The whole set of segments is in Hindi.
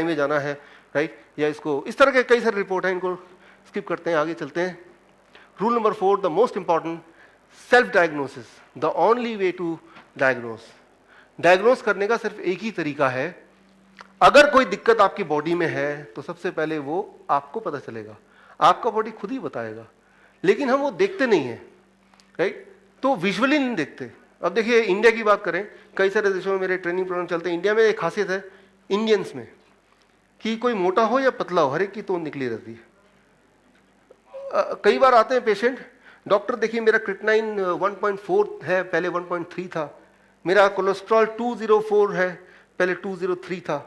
में जाना है, राइट, या इसको इस तरह के कई सारे रिपोर्ट हैं, इनको स्किप करते हैं, आगे चलते हैं। Rule number 4, the most important, self diagnosis, the only way to diagnose. Diagnose करने का सिर्फ एक ही तरीका है। अगर कोई दिक्कत आपकी बॉडी में है तो सबसे पहले वो आपको पता चलेगा, आपका बॉडी खुद ही बताएगा, लेकिन हम वो देखते नहीं है, राइट, तो विजुअली नहीं देखते। अब देखिए इंडिया की बात करें, कई सारे देशों में मेरे ट्रेनिंग प्रोग्राम चलते हैं। इंडिया में एक खासियत है इंडियंस में कि कोई मोटा हो या पतला हो, हर एक की तोंद निकली रहती है। कई बार आते हैं पेशेंट, डॉक्टर देखिए मेरा क्रिएटिनिन 1.4 है, पहले 1.3 था, मेरा कोलेस्ट्रॉल 204 है, पहले 203 था,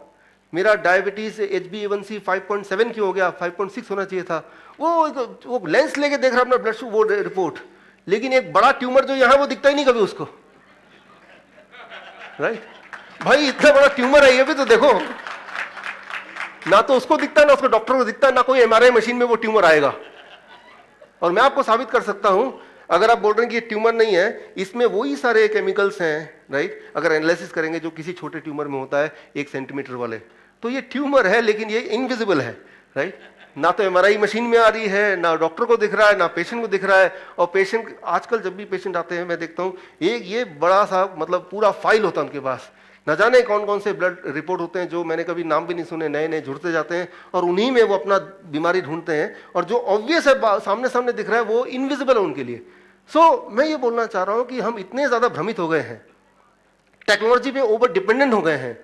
मेरा डायबिटीज HbA1c 5.7 क्यों हो गया, 5.6 होना चाहिए था। वो लेंस लेके देख रहा अपना ब्लड शुगर, वो रिपोर्ट, लेकिन एक बड़ा ट्यूमर जो यहां वो दिखता ही नहीं कभी उसको, राइट। भाई इतना बड़ा ट्यूमर है ये भी तो देखो, ना तो उसको दिखता है ना उसको डॉक्टर को दिखता है, ना कोई MRI मशीन में वो ट्यूमर आएगा। और मैं आपको साबित कर सकता हूं, अगर आप बोल रहे हैं कि ये ट्यूमर नहीं है, इसमें वही सारे केमिकल्स हैं, राइट, अगर एनालिसिस करेंगे जो किसी छोटे ट्यूमर में होता है 1 सेंटीमीटर वाले, तो ये ट्यूमर है लेकिन ये इनविजिबल है, राइट। ना तो MRI मशीन में आ रही है, ना डॉक्टर को दिख रहा है, ना पेशेंट को दिख रहा है। और पेशेंट आजकल जब भी पेशेंट आते हैं मैं देखता हूँ ये बड़ा सा मतलब पूरा फाइल होता है उनके पास, न जाने कौन कौन से ब्लड रिपोर्ट होते हैं जो मैंने कभी नाम भी नहीं सुने, नए नए जुड़ते जाते हैं और उन्हीं में वो अपना बीमारी ढूंढते हैं, और जो ऑब्वियस है सामने सामने दिख रहा है वो इनविजिबल है उनके लिए। मैं ये बोलना चाह रहा हूं कि हम इतने ज्यादा भ्रमित हो गए हैं, टेक्नोलॉजी पे ओवर डिपेंडेंट हो गए हैं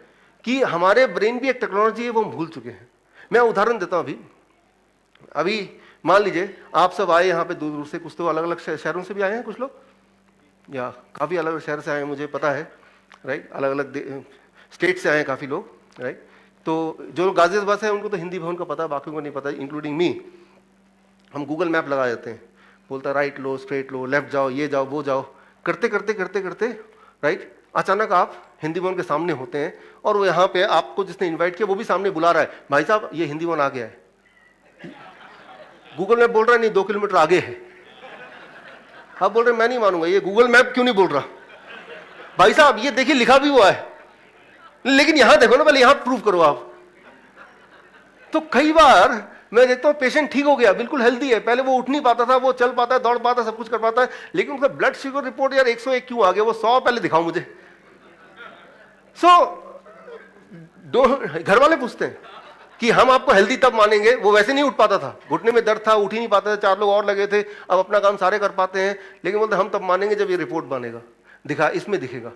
कि हमारे ब्रेन भी एक टेक्नोलॉजी है वो हम भूल चुके हैं। मैं उदाहरण देता हूं, अभी मान लीजिए आप सब आए यहाँ पे दूर दूर से, कुछ तो अलग अलग शहरों से भी आए हैं कुछ लोग, या काफी अलग अलग शहर से आए हैं मुझे पता है, राइट, अलग अलग स्टेट से आए हैं काफी लोग, राइट। तो जो गाजियाबाद से है उनको तो हिंदी भवन का पता है, बाकियों को नहीं पता, इंक्लूडिंग मी। हम गूगल मैप लगा देते हैं, बोलता है राइट लो, स्ट्रेट लो, लेफ्ट जाओ, ये जाओ वो जाओ, करते करते करते करते, राइट, अचानक आप हिंदी भवन के सामने होते हैं और वो यहाँ पे आपको जिसने इन्वाइट किया वो भी सामने बुला रहा है, भाई साहब ये हिंदी भवन आ गया है। गूगल मैप बोल रहा है नहीं 2 किलोमीटर आगे है। आप बोल रहे मैं नहीं मानूंगा, ये गूगल मैप क्यों नहीं बोल रहा? भाई साहब ये देखिए लिखा भी हुआ है, लेकिन यहां देखो ना, पहले यहां प्रूव करो आप। तो कई बार मैं देखता हूं पेशेंट ठीक हो गया, बिल्कुल हेल्दी है, पहले वो उठ नहीं पाता था, वो चल पाता है, दौड़ पाता है, सब कुछ कर पाता है, लेकिन उसका ब्लड शुगर रिपोर्ट यार 101 क्यों आ गया, वो 100 पहले दिखाओ मुझे। घर वाले पूछते हैं कि हम आपको हेल्दी तब मानेंगे, वो वैसे नहीं उठ पाता था, घुटने में दर्द था, उठ ही नहीं पाता था, 4 लोग और लगे थे, अब अपना काम सारे कर पाते हैं, लेकिन बोलते हम तब मानेंगे जब ये रिपोर्ट बनेगा, दिखा इसमें दिखेगा।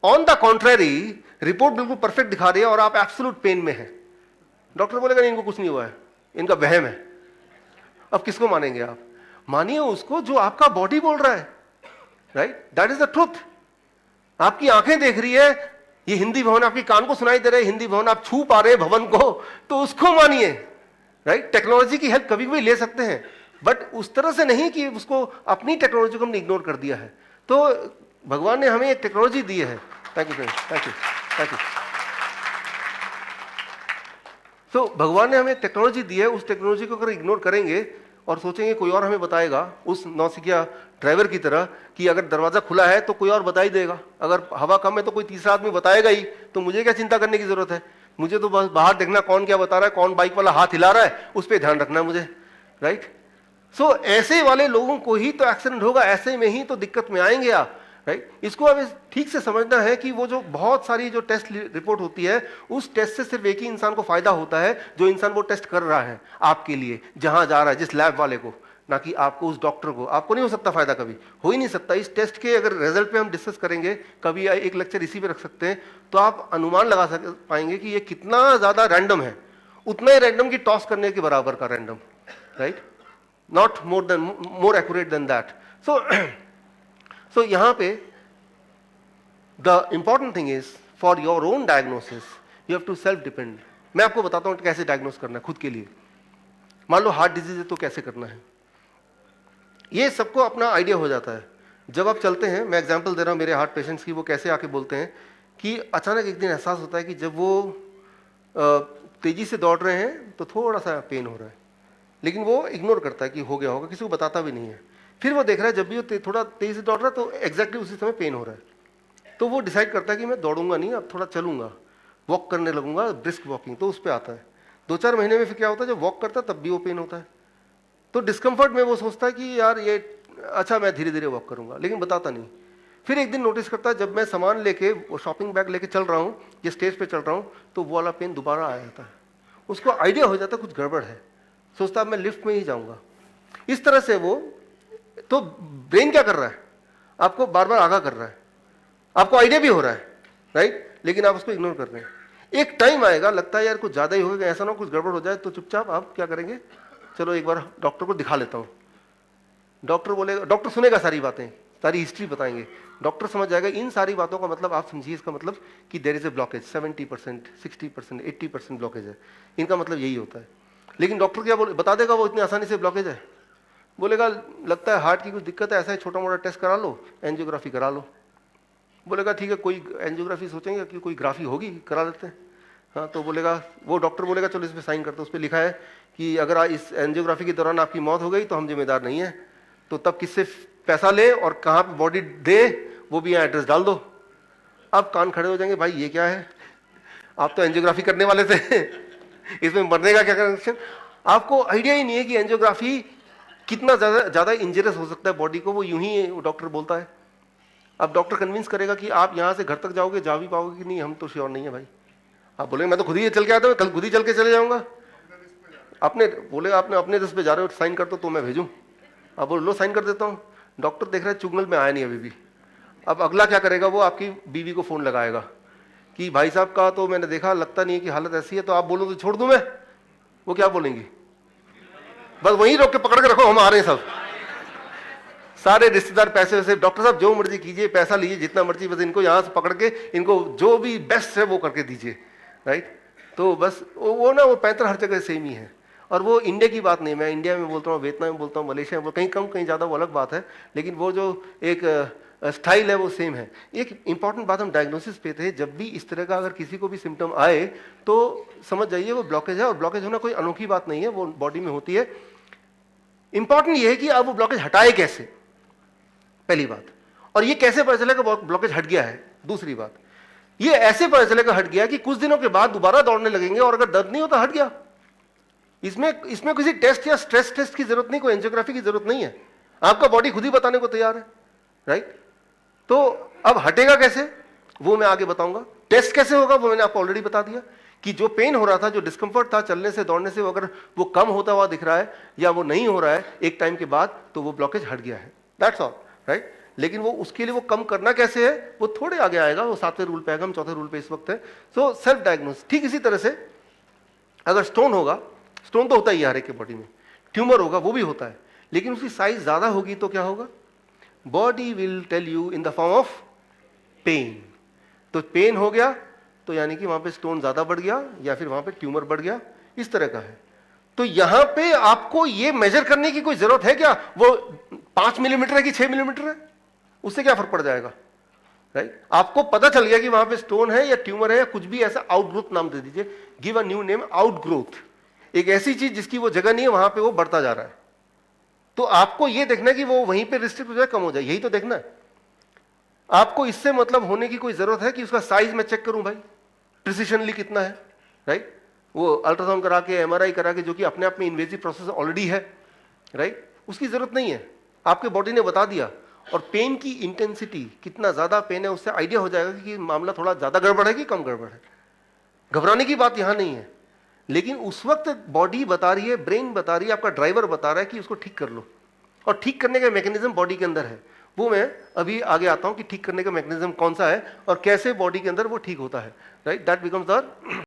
ऑन द कॉन्ट्रेरी रिपोर्ट बिल्कुल परफेक्ट दिखा रही है और आप एब्सोल्यूट पेन में हैं, डॉक्टर बोलेगा नहीं इनको कुछ नहीं हुआ है, इनका वहम है। अब किसको मानेंगे आप? मानिए उसको जो आपका बॉडी बोल रहा है, right, that is the truth. आपकी आंखें देख रही है, ये हिंदी भवन आपके कान को सुनाई दे रहे, हिंदी भवन आप छू पा रहे हैं भवन को, तो उसको मानिए, राइट। टेक्नोलॉजी की हेल्प कभी भी ले सकते हैं, बट उस तरह से नहीं कि उसको अपनी टेक्नोलॉजी को हमने इग्नोर कर दिया है। तो भगवान ने हमें एक टेक्नोलॉजी दी है। Thank you friends, thank you, thank you. तो भगवान ने हमें एक टेक्नोलॉजी दी है, उस टेक्नोलॉजी को अगर इग्नोर करेंगे और सोचेंगे कोई और हमें बताएगा, उस नौसिखिया ड्राइवर की तरह कि अगर दरवाजा खुला है तो कोई और बता ही देगा, अगर हवा कम है तो कोई तीसरा आदमी बताएगा ही, तो मुझे क्या चिंता करने की जरूरत है? मुझे तो बस बाहर देखना कौन क्या बता रहा है, कौन बाइक वाला हाथ हिला रहा है, उस पर ध्यान रखना है मुझे, राइट। ऐसे वाले लोगों को ही तो एक्सीडेंट होगा, ऐसे में ही तो दिक्कत में आएंगे आप, राइट। इसको अब ठीक से समझना है कि वो जो बहुत सारी जो टेस्ट रिपोर्ट होती है, उस टेस्ट से सिर्फ एक ही इंसान को फायदा होता है, जो इंसान वो टेस्ट कर रहा है आपके लिए, जहां जा रहा है, जिस लैब वाले को, ना कि आपको, उस डॉक्टर को। आपको नहीं हो सकता फायदा, कभी हो ही नहीं सकता। इस टेस्ट के अगर रिजल्ट पे हम डिस्कस करेंगे, कभी एक लेक्चर इसी पे रख सकते हैं, तो आप अनुमान लगा पाएंगे कि ये कितना ज्यादा रैंडम है, उतना ही रैंडम की टॉस करने के बराबर का random, right, not more accurate than that. So यहां पे the important thing is for your own diagnosis you have to self depend. मैं आपको बताता हूं कैसे डायग्नोस करना है खुद के लिए। मान लो हार्ट डिजीज है तो कैसे करना है, ये सबको अपना आइडिया हो जाता है। जब आप चलते हैं, मैं एग्जांपल दे रहा हूं मेरे हार्ट पेशेंट्स की, वो कैसे आके बोलते हैं कि अचानक एक दिन एहसास होता है कि जब वो तेजी से दौड़ रहे हैं तो थोड़ा सा पेन हो रहा है, लेकिन वो इग्नोर करता है कि हो गया होगा, किसी को बताता भी नहीं है। फिर वो देख रहा है जब भी वो थोड़ा तेजी से दौड़ रहा है तो एग्जैक्टली उसी समय पेन हो रहा है, तो वो डिसाइड करता है कि मैं दौड़ूंगा नहीं, अब थोड़ा चलूंगा। वॉक करने लगूंगा, ब्रिस्क वॉकिंग, तो उस पर आता है। 2-4 महीने में फिर क्या होता है, जब वॉक करता है तब भी वो पेन होता है। तो डिस्कम्फर्ट में वो सोचता है कि यार ये अच्छा मैं धीरे धीरे वॉक करूंगा, लेकिन बताता नहीं। फिर एक दिन नोटिस करता है जब मैं सामान लेके, वो शॉपिंग बैग लेके चल रहा हूँ या स्टेज पे चल रहा हूँ, तो वो वाला पेन दोबारा आ जाता है। उसको आइडिया हो जाता है कुछ गड़बड़ है, सोचता है मैं लिफ्ट में ही जाऊंगा। इस तरह से वो, तो ब्रेन क्या कर रहा है, आपको बार बार आगाह कर रहा है, आपको आइडिया भी हो रहा है, राइट, लेकिन आप उसको इग्नोर कर रहे हैं। एक टाइम आएगा, लगता है यार कुछ ज्यादा ही हो गया, ऐसा ना कुछ गड़बड़ हो जाए, तो चुपचाप आप क्या करेंगे, चलो एक बार डॉक्टर को दिखा लेता हूँ। डॉक्टर बोलेगा, डॉक्टर सुनेगा सारी बातें, सारी हिस्ट्री बताएंगे, डॉक्टर समझ जाएगा इन सारी बातों का मतलब, आप समझिए इसका मतलब कि there is a blockage, 70%, 60%, 80% blockage है, इनका मतलब यही होता है। लेकिन डॉक्टर क्या बता देगा वो इतनी आसानी से ब्लॉकेज है? बोलेगा लगता है हार्ट की कुछ दिक्कत है, ऐसा ही छोटा मोटा टेस्ट करा लो, एंजियोग्राफी करा लो। बोलेगा ठीक है, कोई एंजियोग्राफी सोचेंगे कि कोई ग्राफी होगी, करा लेते हैं। हाँ, तो बोलेगा, वो डॉक्टर बोलेगा चलो इस पर साइन करते, उस पर लिखा है कि अगर इस एंजियोग्राफी के दौरान आपकी मौत हो गई तो हम जिम्मेदार नहीं है, तो तब किससे पैसा ले और कहाँ पे बॉडी दे वो भी यहाँ एड्रेस डाल दो। अब कान खड़े हो जाएंगे, भाई ये क्या है, आप तो एंजियोग्राफी करने वाले थे इसमें मरने का क्या कनेक्शन? आपको आइडिया ही नहीं है कि एंजियोग्राफी कितना ज्यादा इंजरियस हो सकता है बॉडी को, वो यूं ही डॉक्टर बोलता है। अब डॉक्टर कन्विंस करेगा कि आप यहाँ से घर तक जाओगे, जा भी पाओगे कि नहीं हम तो श्योर नहीं है भाई। आप बोलेंगे मैं तो खुद ही चल के आता हूँ, कल खुद ही चल के चले जाऊंगा। अपने बोलेगा आपने अपने रिस्क पे जा रहे हो, साइन कर दो तो मैं भेजूं। आप बोलो लो साइन कर देता हूँ। डॉक्टर देख रहा है चुगल में आया नहीं अभी भी। अब अगला क्या करेगा, वो आपकी बीवी को फोन लगाएगा कि भाई साहब का तो मैंने देखा, लगता नहीं है कि हालत ऐसी है, तो आप बोलो तो छोड़ दूं मैं? वो क्या बोलेंगी, बस वहीं रोक के पकड़ के रखो, हम आ रहे हैं सब। सारे रिश्तेदार पैसे वैसे, डॉक्टर साहब जो मर्जी कीजिए, पैसा लीजिए जितना मर्जी, बस इनको यहाँ से पकड़ के इनको जो भी बेस्ट है वो करके दीजिए, राइट। तो बस वो ना, वो पैंतर हर जगह सेम ही है। और वो इंडिया की बात नहीं, मैं इंडिया में बोलता हूँ, वियतनाम में बोलता हूँ, मलेशिया में, कहीं कम कहीं ज़्यादा, वो अलग बात है, लेकिन वो जो एक स्टाइल है वो सेम है। एक इंपॉर्टेंट बात हम डायग्नोसिस पे थे, जब भी इस तरह का अगर किसी को भी सिम्टम आए तो समझ जाइए वो ब्लॉकेज है, और ब्लॉकेज होना कोई अनोखी बात नहीं है, वो बॉडी में होती है। इंपॉर्टेंट ये है कि अब वो ब्लॉकेज हटाए कैसे, पहली बात, और ये कैसे पता चलेगा ब्लॉकेज हट गया है, दूसरी बात। ये ऐसे पता चलेगा हट गया कि कुछ दिनों के बाद दोबारा दौड़ने लगेंगे, और अगर दर्द नहीं होता हट गया। इसमें किसी टेस्ट या स्ट्रेस टेस्ट की जरूरत नहीं, कोई एंजियोग्राफी की जरूरत नहीं है, आपका बॉडी खुद ही बताने को तैयार है, राइट। तो अब हटेगा कैसे वो मैं आगे बताऊंगा। टेस्ट कैसे होगा वो मैंने आपको ऑलरेडी बता दिया कि जो पेन हो रहा था, जो डिस्कंफर्ट था चलने से दौड़ने से, अगर वो कम होता हुआ दिख रहा है या वो नहीं हो रहा है एक टाइम के बाद, तो वो ब्लॉकेज हट गया है, दैट्स ऑल, राइट। लेकिन वो उसके लिए वो कम करना कैसे है वो थोड़े आगे आएगा, वो 7वें रूल पे आएगा, हम 4थे रूल पे इस वक्त है। So self diagnose. ठीक इसी तरह से अगर स्टोन होगा, स्टोन तो होता ही है हर एक के बॉडी में, ट्यूमर होगा वो भी होता है, लेकिन उसकी साइज ज्यादा होगी तो क्या होगा, body will tell you in the form of pain. तो पेन हो गया तो यानी कि वहां पे स्टोन ज्यादा बढ़ गया या फिर वहां पे ट्यूमर बढ़ गया, इस तरह का है। तो यहां पे आपको ये मेजर करने की कोई जरूरत है क्या, वो 5 मिलीमीटर है कि 6 मिलीमीटर है, उससे क्या फर्क पड़ जाएगा, राइट। आपको पता चल गया कि वहां पे स्टोन है या ट्यूमर है या कुछ भी ऐसा, आउटग्रोथ नाम दे दीजिए, give a new name, outgrowth. एक ऐसी चीज जिसकी वो जगह नहीं है, वहां पे वो बढ़ता जा रहा है। तो आपको ये देखना है कि वो वहीं पे रिस्ट्रिक्ट हो जाए, कम हो जाए, यही तो देखना है आपको। इससे मतलब होने की कोई जरूरत है कि उसका साइज मैं चेक करूं भाई, प्रिसिशनली कितना है, राइट। वो अल्ट्रासाउंड करा के, एमआरआई करा के, जो कि अपने आप में इन्वेजिव प्रोसेस ऑलरेडी है, राइट, उसकी जरूरत नहीं है। आपके बॉडी ने बता दिया। और पेन की इंटेंसिटी, कितना ज्यादा पेन है, उससे आइडिया हो जाएगा कि मामला थोड़ा ज्यादा गड़बड़ है कि कम गड़बड़ है। घबराने की बात यहां नहीं है, लेकिन उस वक्त बॉडी बता रही है, ब्रेन बता रही है, आपका ड्राइवर बता रहा है कि उसको ठीक कर लो। और ठीक करने का मैकेनिज्म बॉडी के अंदर है, वो मैं अभी आगे आता हूं कि ठीक करने का मैकेनिज्म कौन सा है और कैसे बॉडी के अंदर वो ठीक होता है, राइट। That becomes the